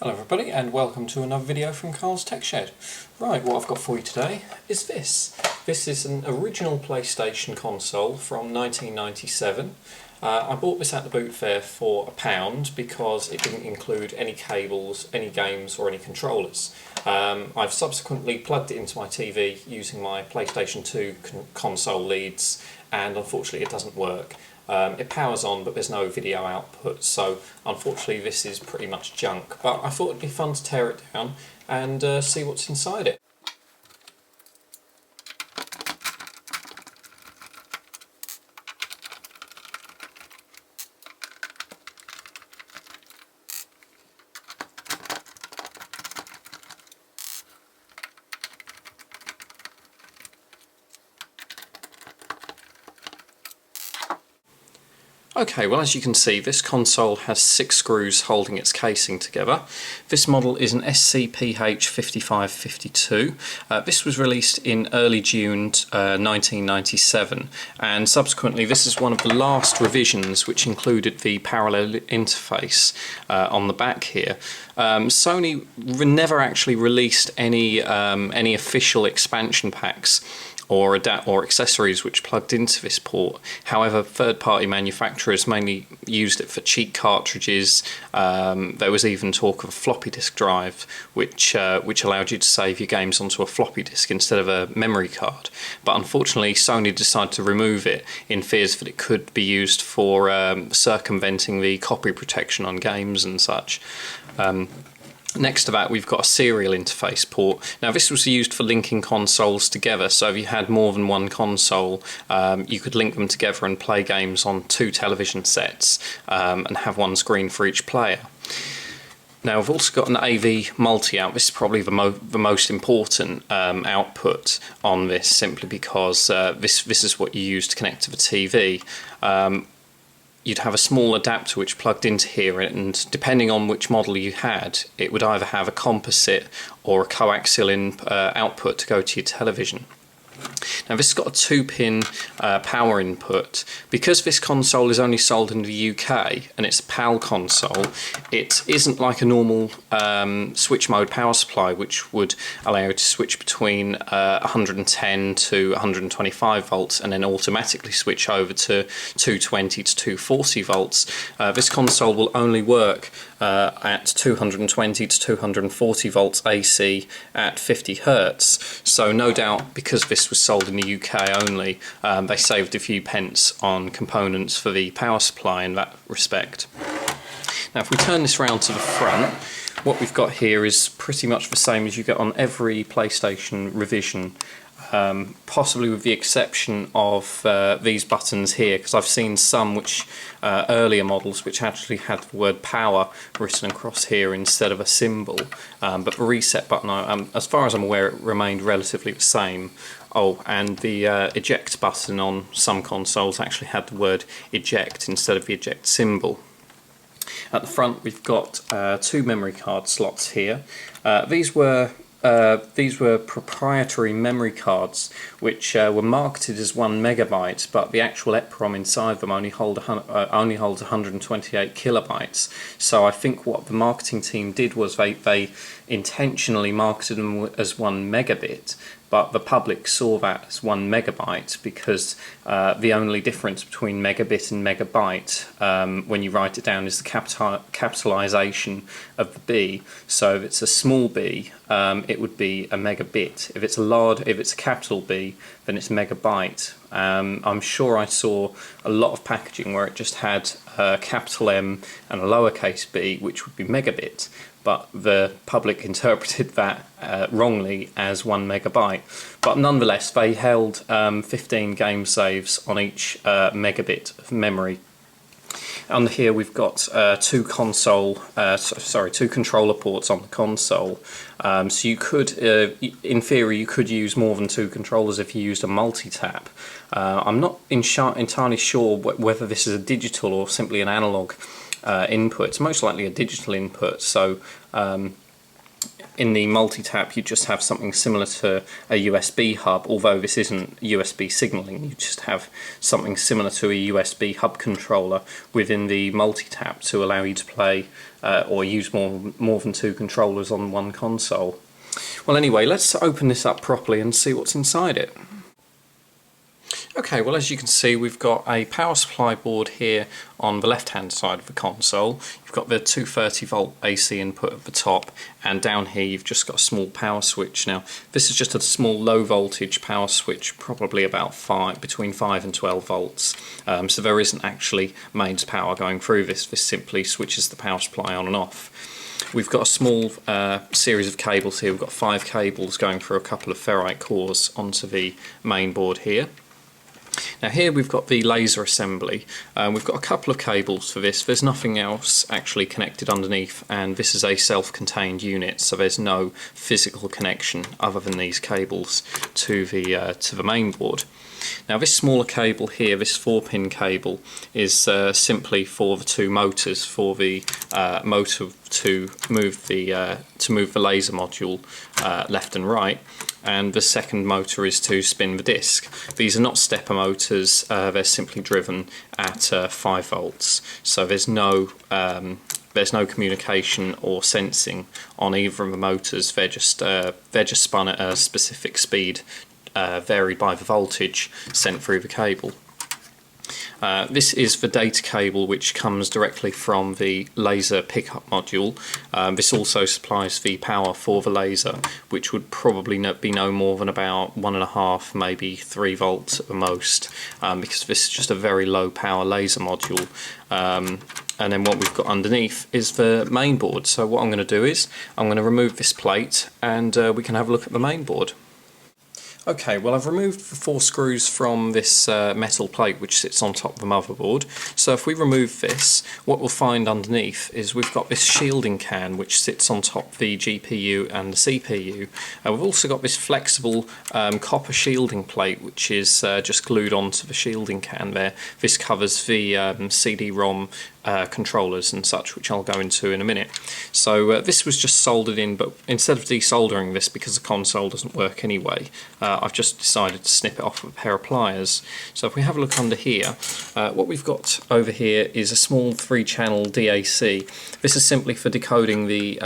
Hello everybody and welcome to another video from Carl's Tech Shed. Right, what I've got for you today is this. This is an original PlayStation console from 1997. I bought this at the boot fair for £1 because it didn't include any cables, any games or any controllers. I've subsequently plugged it into my TV using my PlayStation 2 console leads and unfortunately it doesn't work. It powers on but there's no video output, so unfortunately this is pretty much junk, but I thought it'd be fun to tear it down and see what's inside it. Okay, well as you can see this console has 6 screws holding its casing together. This model is an SCPH-5552. This was released in early June 1997 and subsequently this is one of the last revisions which included the parallel interface on the back here. Sony never actually released any official expansion packs or accessories which plugged into this port. However, third-party manufacturers mainly used it for cheat cartridges. There was even talk of a floppy disk drive which allowed you to save your games onto a floppy disk instead of a memory card. But unfortunately Sony decided to remove it in fears that it could be used for circumventing the copy protection on games and such. Next to that we've got a serial interface port. Now this was used for linking consoles together, so if you had more than one console you could link them together and play games on 2 television sets and have one screen for each player. Now I've also got an AV multi-out. This is probably the most important output on this, simply because this is what you use to connect to the TV. You'd have a small adapter which plugged into here, and depending on which model you had, it would either have a composite or a coaxial output to go to your television. Now this has got a 2-pin power input. Because this console is only sold in the UK and it's a PAL console, it isn't like a normal switch mode power supply which would allow you to switch between 110 to 125 volts and then automatically switch over to 220 to 240 volts. This console will only work at 220 to 240 volts AC at 50 Hertz. So no doubt, because this was sold in the UK only, they saved a few pence on components for the power supply in that respect. Now if we turn this round to the front, what we've got here is pretty much the same as you get on every PlayStation revision. Possibly with the exception of these buttons here, because I've seen some earlier models which actually had the word power written across here instead of a symbol, but the reset button, as far as I'm aware, it remained relatively the same. Oh, and the eject button on some consoles actually had the word eject instead of the eject symbol. At the front we've got 2 memory card slots here. These were proprietary memory cards which were marketed as 1 megabyte, but the actual EPROM inside them only holds 128 kilobytes. So I think what the marketing team did was they intentionally marketed them as 1 megabit, but the public saw that as 1 megabyte because the only difference between megabit and megabyte when you write it down is the capitalization of the B. So if it's a small b, it would be a megabit. If it's a capital B, then it's megabyte. I'm sure I saw a lot of packaging where it just had a capital M and a lowercase b, which would be megabit, but the public interpreted that wrongly as 1 megabyte. But nonetheless, they held 15 game saves on each megabit of memory. Under here we've got 2 controller ports on the console. So you could, in theory, you could use more than 2 controllers if you used a multi-tap. I'm not entirely sure whether this is a digital or simply an analog input. It's most likely a digital input, so in the multi-tap you just have something similar to a USB hub, although this isn't USB signaling. You just have something similar to a USB hub controller within the multi-tap to allow you to play or use more than two controllers on one console. Well, anyway, let's open this up properly and see what's inside it. Okay, well, as you can see, we've got a power supply board here on the left hand side of the console. You've got the 230 volt AC input at the top, and down here you've just got a small power switch. Now this is just a small low voltage power switch, probably about between 5 and 12 volts, so there isn't actually mains power going through this. This simply switches the power supply on and off. We've got a small series of cables here. We've got 5 cables going through a couple of ferrite cores onto the main board here. Now here we've got the laser assembly. We've got a couple of cables for this. There's nothing else actually connected underneath, and this is a self-contained unit, so there's no physical connection other than these cables to the main board. Now this smaller cable here, this 4-pin cable, is simply for the 2 motors, for the motor to move the laser module left and right, and the second motor is to spin the disc. These are not stepper motors, they're simply driven at 5 volts, so there's no communication or sensing on either of the motors. They're just spun at a specific speed, varied by the voltage sent through the cable. This is the data cable, which comes directly from the laser pickup module. This also supplies the power for the laser, which would probably be no more than about 1.5, maybe 3 volts at the most, because this is just a very low power laser module. And then what we've got underneath is the main board. So what I'm going to do is I'm going to remove this plate, and we can have a look at the main board. Okay, well, I've removed the 4 screws from this metal plate which sits on top of the motherboard. So if we remove this, what we'll find underneath is we've got this shielding can which sits on top of the GPU and the CPU. We've also got this flexible copper shielding plate which is just glued onto the shielding can there. This covers the CD-ROM controllers and such, which I'll go into in a minute. So this was just soldered in, but instead of desoldering this, because the console doesn't work anyway, I've just decided to snip it off with a pair of pliers. So if we have a look under here, what we've got over here is a small 3-channel DAC. This is simply for decoding the,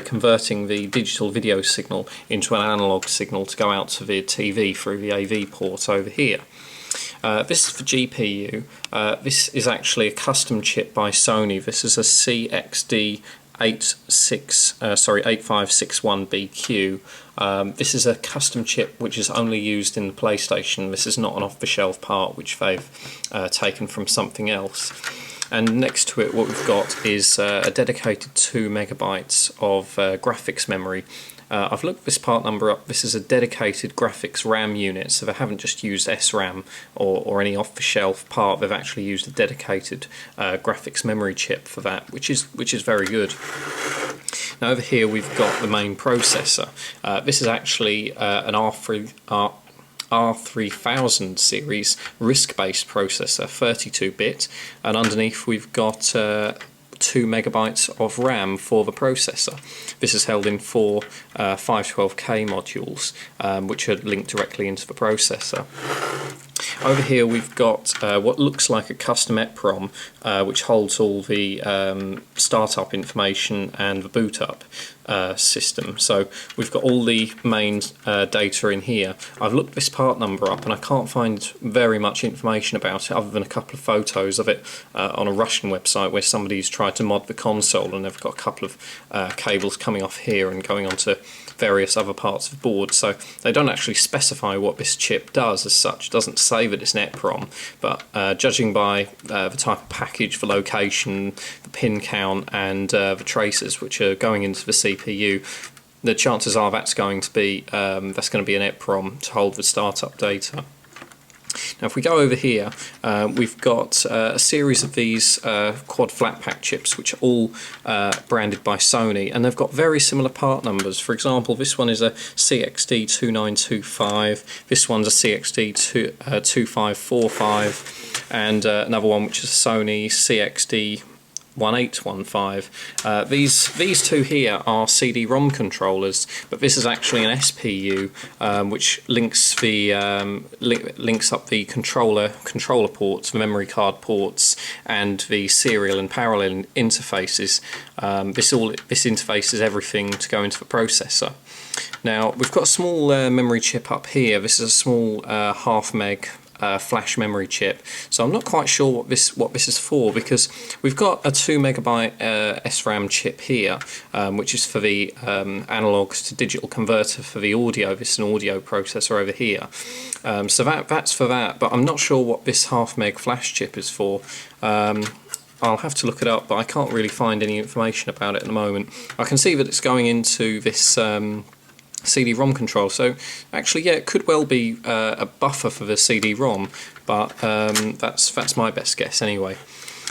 converting the digital video signal into an analog signal to go out to the TV through the AV port over here. This is for GPU. This is actually a custom chip by Sony. This is a CXD8561BQ. This is a custom chip which is only used in the PlayStation. This is not an off-the-shelf part which they've taken from something else. And next to it, what we've got is a dedicated 2 megabytes of graphics memory. I've looked this part number up. This is a dedicated graphics RAM unit, so they haven't just used SRAM or any off-the-shelf part. They've actually used a dedicated graphics memory chip for that, which is very good. Now over here we've got the main processor. This is actually an R3000 series RISC-based processor, 32-bit, and underneath we've got 2 megabytes of RAM for the processor. This is held in 4 512K modules, which are linked directly into the processor. Over here we've got what looks like a custom EPROM, which holds all the startup information and the boot up system. So we've got all the main data in here. I've looked this part number up and I can't find very much information about it other than a couple of photos of it on a Russian website where somebody's tried to mod the console, and they've got a couple of cables coming off here and going onto various other parts of the board. So they don't actually specify what this chip does as such. It doesn't say that it's an EPROM, but judging by the type of package, the location, the pin count, and the traces which are going into the CPU, the chances are that's going to be an EPROM to hold the startup data. Now if we go over here, we've got a series of these quad flat pack chips which are all branded by Sony, and they've got very similar part numbers. For example, this one is a CXD2925, this one's a CXD2545, and another one which is a Sony CXD 1815. These two here are CD-ROM controllers, but this is actually an SPU, which links the links up the controller ports, the memory card ports, and the serial and parallel interfaces. This interfaces everything to go into the processor. Now we've got a small memory chip up here. This is a small half meg flash memory chip, so I'm not quite sure what this is for, because we've got a 2 megabyte SRAM chip here, which is for the analog to digital converter for the audio. This is an audio processor over here, so that's for that, but I'm not sure what this half meg flash chip is for. I'll have to look it up, but I can't really find any information about it at the moment. I can see that it's going into this CD-ROM control, so actually, yeah, it could well be a buffer for the CD-ROM, but that's my best guess anyway.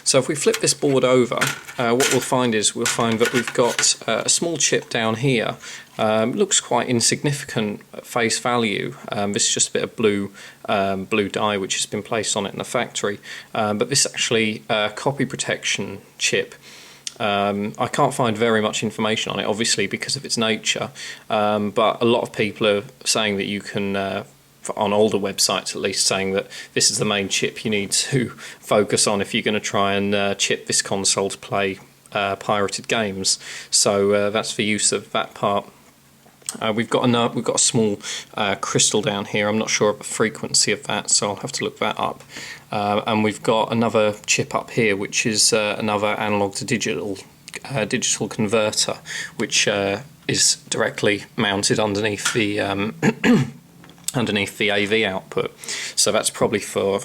So if we flip this board over, what we'll find that we've got a small chip down here. Looks quite insignificant at face value. This is just a bit of blue dye which has been placed on it in the factory, but this is actually a copy protection chip. I can't find very much information on it, obviously, because of its nature, but a lot of people are saying that you can, on older websites at least, saying that this is the main chip you need to focus on if you're going to try and chip this console to play pirated games. So that's the use of that part. We've got a small crystal down here. I'm not sure of the frequency of that, so I'll have to look that up. And we've got another chip up here, which is another analog to digital converter, which is directly mounted underneath the underneath the AV output. So that's probably for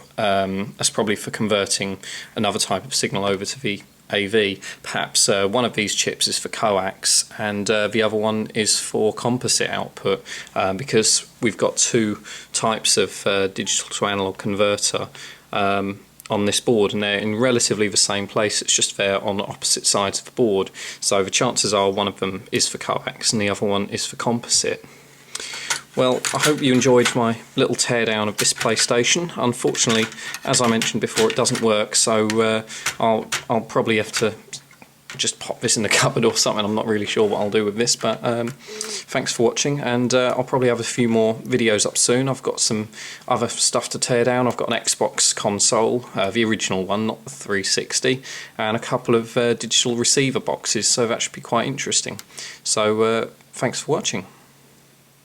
converting another type of signal over to the AV. Perhaps one of these chips is for coax, and the other one is for composite output, because we've got two types of digital to analog converter on this board, and they're in relatively the same place. It's just they're on the opposite sides of the board, so the chances are one of them is for coax and the other one is for composite. Well, I hope you enjoyed my little teardown of this PlayStation. Unfortunately, as I mentioned before, it doesn't work, so I'll probably have to just pop this in the cupboard or something. I'm not really sure what I'll do with this, but thanks for watching, and I'll probably have a few more videos up soon. I've got some other stuff to tear down. I've got an Xbox console, the original one, not the 360, and a couple of digital receiver boxes, so that should be quite interesting. So thanks for watching.